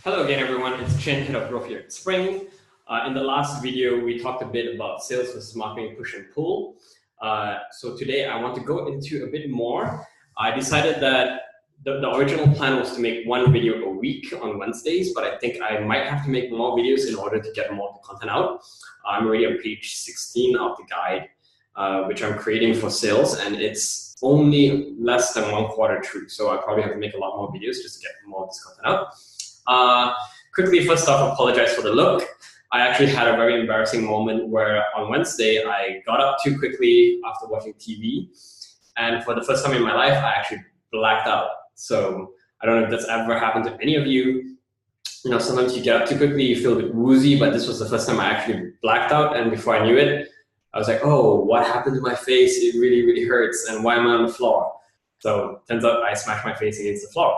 Hello again, everyone. It's Chen, head of growth here at Spring. In the last video, we talked a bit about sales versus marketing push and pull. So today, I want to go into a bit more. I decided that the original plan was to make one video a week on Wednesdays, but I think I might have to make more videos in order to get more content out. I'm already on page 16 of the guide, which I'm creating for sales, and it's only less than 1/4 through. So I probably have to make a lot more videos just to get more of this content out. Quickly, first off, apologize for the look. I actually had a very embarrassing moment where on Wednesday, I got up too quickly after watching TV. And for the first time in my life, I actually blacked out. So I don't know if that's ever happened to any of you. You know, sometimes you get up too quickly, you feel a bit woozy, but this was the first time I actually blacked out. And before I knew it, I was like, oh, what happened to my face? It really, really hurts. And why am I on the floor? So turns out I smashed my face against the floor.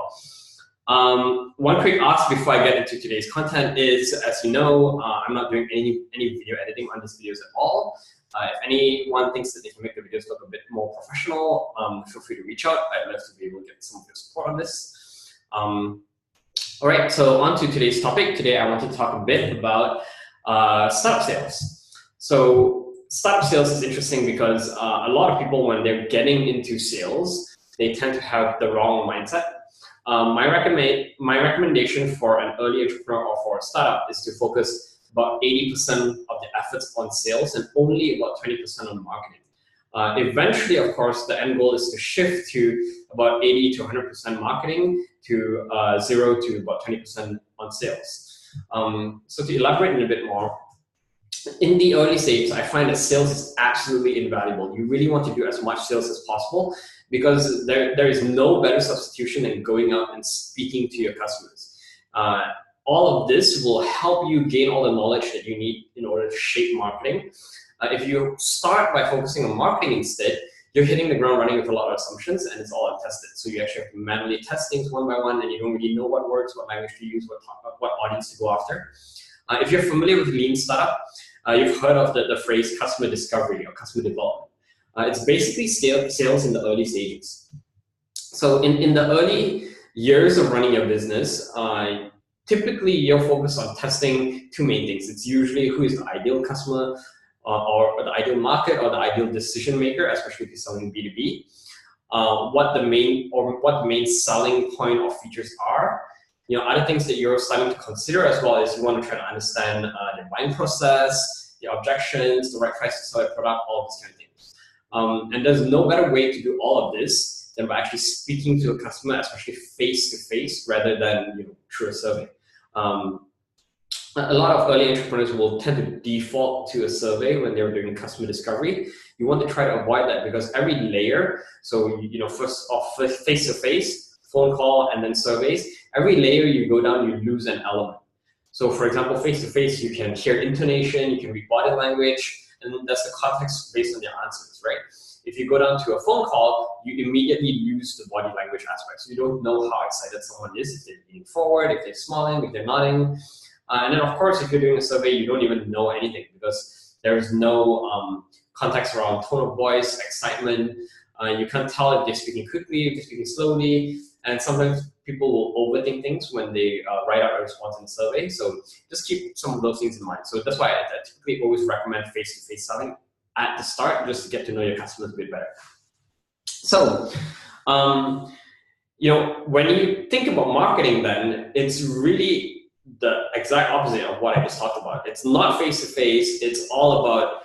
One quick ask before I get into today's content is, as you know, I'm not doing any video editing on these videos at all. If anyone thinks that they can make the videos look a bit more professional, feel free to reach out. I'd love to be able to get some of your support on this. All right, so on to today's topic. Today I want to talk a bit about startup sales. So startup sales is interesting because a lot of people, when they're getting into sales, they tend to have the wrong mindset. My recommendation for an early entrepreneur or for a startup is to focus about 80% of the efforts on sales and only about 20% on marketing. Eventually, of course, the end goal is to shift to about 80 to 100% marketing to 0 to about 20% on sales. So to elaborate a bit more, in the early stages, I find that sales is absolutely invaluable. You really want to do as much sales as possible because there is no better substitution than going out and speaking to your customers. All of this will help you gain all the knowledge that you need in order to shape marketing. If you start by focusing on marketing instead, you're hitting the ground running with a lot of assumptions and it's all untested. So you actually have to manually test things one by one and you don't really know what works, what language to use, what audience to go after. If you're familiar with lean startup, you've heard of the phrase customer discovery or customer development. It's basically sales in the early stages. So in the early years of running your business, typically you're focused on testing two main things. It's usually who is the ideal customer or the ideal market or the ideal decision maker, especially if you're selling B2B. What the main selling point or features are. You know, other things that you're starting to consider as well is you want to try to understand the buying process, the objections, the right price to sell your product, all these kind of things. And there's no better way to do all of this than by actually speaking to a customer, especially face to face, rather than through a survey. A lot of early entrepreneurs will tend to default to a survey when they're doing customer discovery. You want to try to avoid that because every layer, so first off face to face, phone call, and then surveys. Every layer you go down, you lose an element. So for example, face-to-face, you can hear intonation, you can read body language, and that's the context based on your answers, right? If you go down to a phone call, you immediately lose the body language aspect. So you don't know how excited someone is, if they're leaning forward, if they're smiling, if they're nodding. And then of course, if you're doing a survey, you don't even know anything because there's no context around tone of voice, excitement. You can't tell if they're speaking quickly, if they're speaking slowly. And sometimes people will overthink things when they write out a response in the survey. So just keep some of those things in mind. So that's why I typically always recommend face-to-face selling at the start, just to get to know your customers a bit better. So, when you think about marketing, then it's really the exact opposite of what I just talked about. It's not face-to-face. It's all about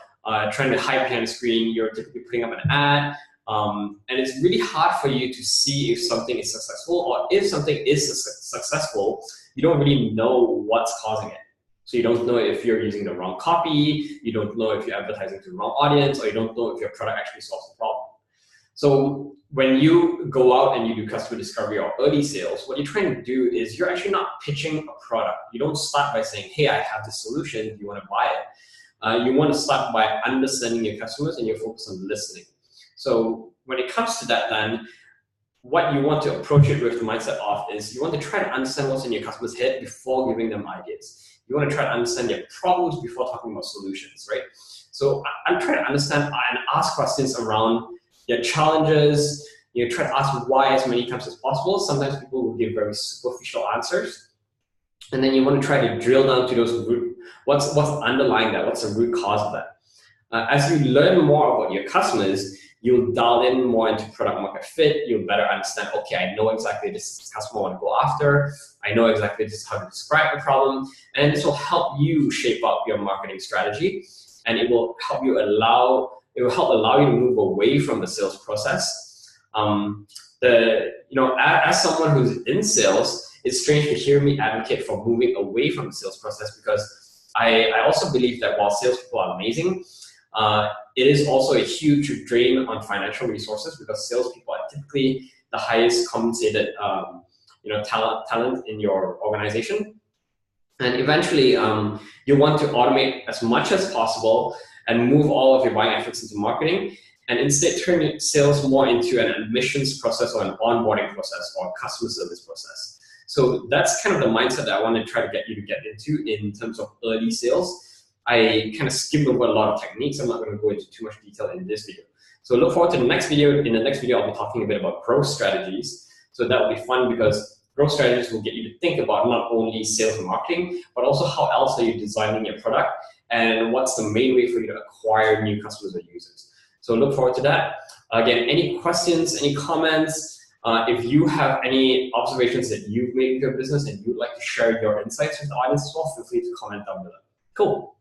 trying to hide behind the screen. You're typically putting up an ad. And it's really hard for you to see if something is successful, or if something is successful, you don't really know what's causing it. So you don't know if you're using the wrong copy, you don't know if you're advertising to the wrong audience, or you don't know if your product actually solves the problem. So when you go out and you do customer discovery or early sales, what you're trying to do is you're actually not pitching a product. You don't start by saying, hey, I have this solution, do you want to buy it? You want to start by understanding your customers and you're focused on listening. So when it comes to that, then what you want to approach it with the mindset of is you want to try to understand what's in your customer's head before giving them ideas. You want to try to understand their problems before talking about solutions, right? So I'm trying to understand and ask questions around their challenges. Try to ask why as many times as possible. Sometimes people will give very superficial answers. And then you want to try to drill down to those root, what's underlying that, what's the root cause of that. As you learn more about your customers, you'll dial in more into product market fit. You'll better understand, okay, I know exactly this customer I want to go after. I know exactly this is how to describe the problem. And this will help you shape up your marketing strategy. And it will help allow you to move away from the sales process. As someone who's in sales, it's strange to hear me advocate for moving away from the sales process, because I also believe that while salespeople are amazing, it is also a huge drain on financial resources, because salespeople are typically the highest compensated talent in your organization. And eventually, you want to automate as much as possible and move all of your buying efforts into marketing, and instead turn sales more into an admissions process or an onboarding process or a customer service process. So that's kind of the mindset that I want to try to get you to get into in terms of early sales. I kind of skimmed over a lot of techniques. I'm not going to go into too much detail in this video. So look forward to the next video. In the next video, I'll be talking a bit about growth strategies. So that will be fun, because growth strategies will get you to think about not only sales and marketing, but also how else are you designing your product, and what's the main way for you to acquire new customers or users. So look forward to that. Again, any questions, any comments, if you have any observations that you've made with your business and you'd like to share your insights with the audience as well, feel free to comment down below. Cool.